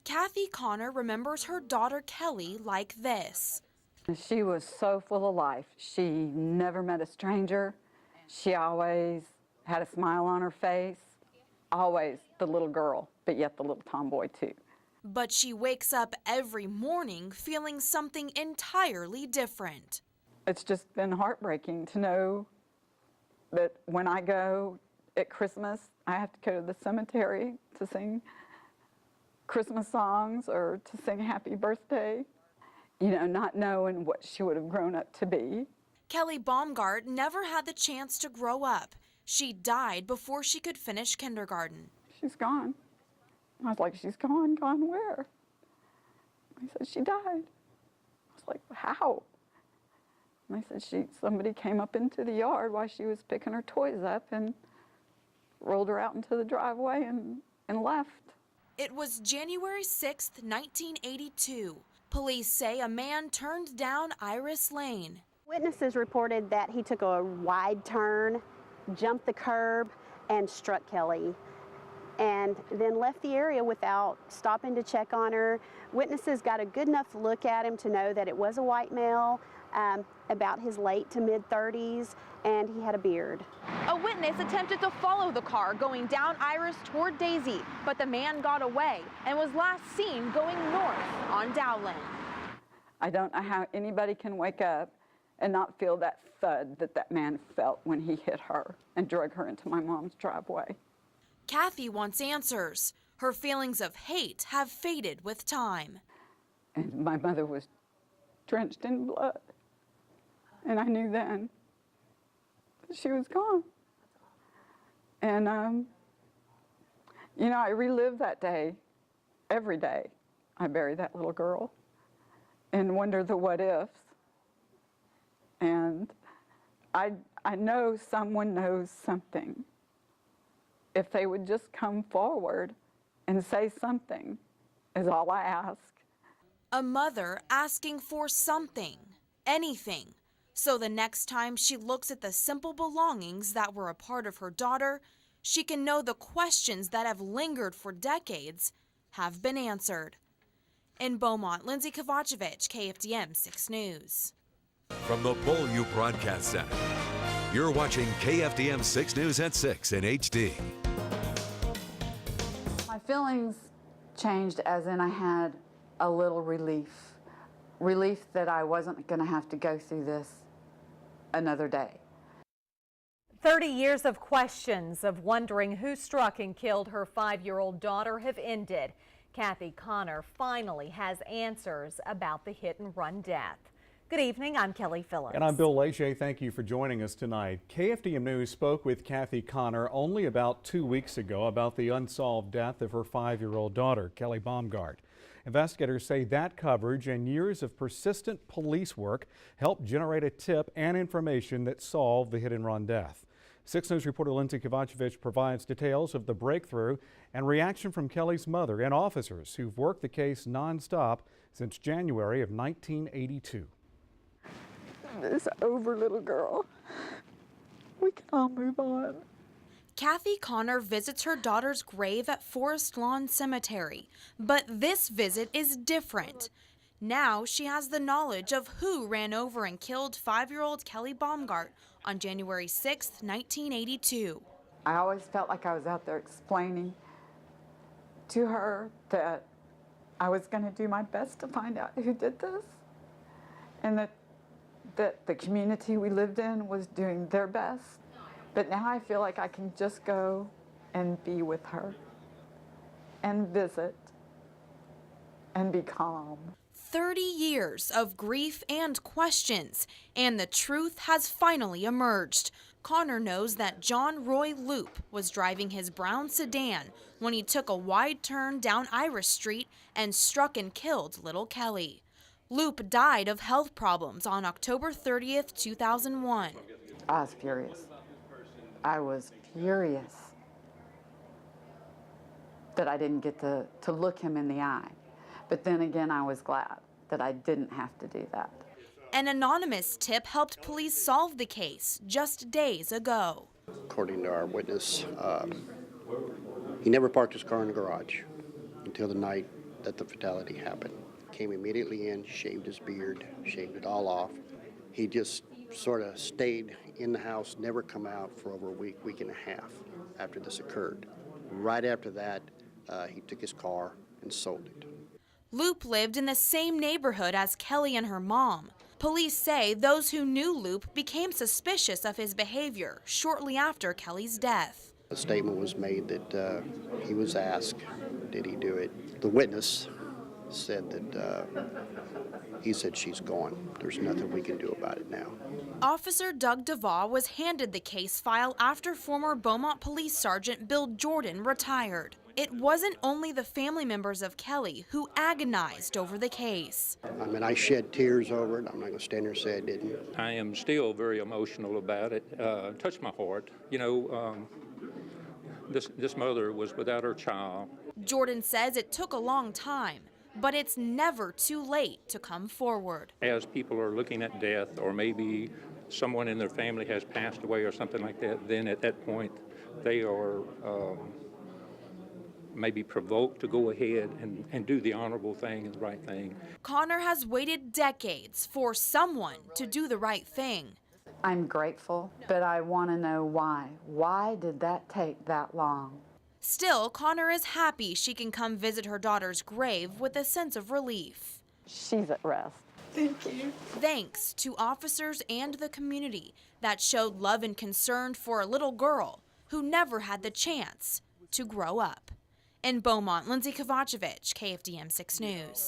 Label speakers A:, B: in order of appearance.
A: Kathy Connor remembers her daughter Kelly like this.
B: She was so full of life. She never met a stranger. She always had a smile on her face. Always the little girl, but yet the little tomboy too.
A: But she wakes up every morning feeling something entirely different.
B: It's just been heartbreaking to know that when I go at Christmas, I have to go to the cemetery to sing Christmas songs or to sing happy birthday, you know, not knowing what she would have grown up to be.
A: Kelly Baumgarte never had the chance to grow up. She died before she could finish kindergarten.
B: She's gone. I was like, she's gone? Gone where? They said, she died. I was like, how? And they said, somebody came up into the yard while she was picking her toys up and rolled her out into the driveway and left.
A: It was January 6th, 1982. Police say a man turned down Iris Lane.
C: Witnesses reported that he took a wide turn, jumped the curb, and struck Kelly, and then left the area without stopping to check on her. Witnesses got a good enough look at him to know that it was a white male, about his late to mid-30s, and he had a beard.
D: A witness attempted to follow the car going down Iris toward Daisy, but the man got away and was last seen going north on Dowland.
B: I don't know how anybody can wake up and not feel that thud that man felt when he hit her and drug her into my mom's driveway.
A: Kathy wants answers. Her feelings of hate have faded with time.
B: And my mother was drenched in blood. And I knew then that she was gone. And, you know, I relive that day every day. I bury that little girl and wonder the what ifs. And I know someone knows something. If they would just come forward and say something is all I ask.
A: A mother asking for something, anything, so the next time she looks at the simple belongings that were a part of her daughter, she can know the questions that have lingered for decades have been answered. In Beaumont, Lindsey, Kovacevich, KFDM 6 News.
E: From the Beaulieu Broadcast Center, you're watching KFDM 6 News at 6 in HD.
B: My feelings changed as in I had a little relief that I wasn't going to have to go through this another day.
F: 30 years of questions of wondering who struck and killed her 5-year-old daughter have ended. Kathy Connor finally has answers about the hit-and-run death. Good evening, I'm Kelly Phillips.
G: And I'm Bill Leger. Thank you for joining us tonight. KFDM News spoke with Kathy Connor only about 2 weeks ago about the unsolved death of her 5-year-old daughter, Kelly Baumgarte. Investigators say that coverage and years of persistent police work helped generate a tip and information that solved the hit-and-run death. 6 News reporter Lindsey Kovacevich provides details of the breakthrough and reaction from Kelly's mother and officers who've worked the case nonstop since January of 1982.
B: It's over, little girl. We can all move on.
A: Kathy Connor visits her daughter's grave at Forest Lawn Cemetery, but this visit is different. Now she has the knowledge of who ran over and killed 5-year-old Kelly Baumgarte on January 6, 1982.
B: I always felt like I was out there explaining to her that I was going to do my best to find out who did this, and that the community we lived in was doing their best. But now I feel like I can just go and be with her and visit and be calm.
A: 30 years of grief and questions, and the truth has finally emerged. Connor knows that John Roy Loop was driving his brown sedan when he took a wide turn down Iris Street and struck and killed little Kelly. Loop died of health problems on October 30th, 2001.
B: I was furious. I was furious that I didn't get to look him in the eye. But then again, I was glad that I didn't have to do that.
A: An anonymous tip helped police solve the case just days ago.
H: According to our witness, he never parked his car in the garage until the night that the fatality happened. Came immediately in, shaved his beard, shaved it all off. He just sort of stayed in the house, never come out for over a week and a half after this occurred. Right after that, he took his car and sold it.
A: Loop lived in the same neighborhood as Kelly and her mom. Police say those who knew Loop became suspicious of his behavior shortly after Kelly's death.
H: A statement was made that he was asked, did he do it? The witness said that he said she's gone. There's nothing we can do about it now.
A: Officer Doug Duvall was handed the case file after former Beaumont Police Sergeant Bill Jordan retired. It wasn't only the family members of Kelly who agonized over the case.
H: I mean, I shed tears over it. I'm not going to stand here and say I didn't.
I: I am still very emotional about it. Touched my heart. You know, this mother was without her child.
A: Jordan says it took a long time, but it's never too late to come forward.
I: As people are looking at death, or maybe someone in their family has passed away or something like that, then at that point they are maybe provoked to go ahead and do the honorable thing and the right thing.
A: Connor has waited decades for someone to do the right thing.
B: I'm grateful, but I want to know why. Why did that take that long?
A: Still, Connor is happy she can come visit her daughter's grave with a sense of relief.
C: She's at rest.
B: Thank you.
A: Thanks to officers and the community that showed love and concern for a little girl who never had the chance to grow up. In Beaumont, Lindsey Kovacevich, KFDM 6 News.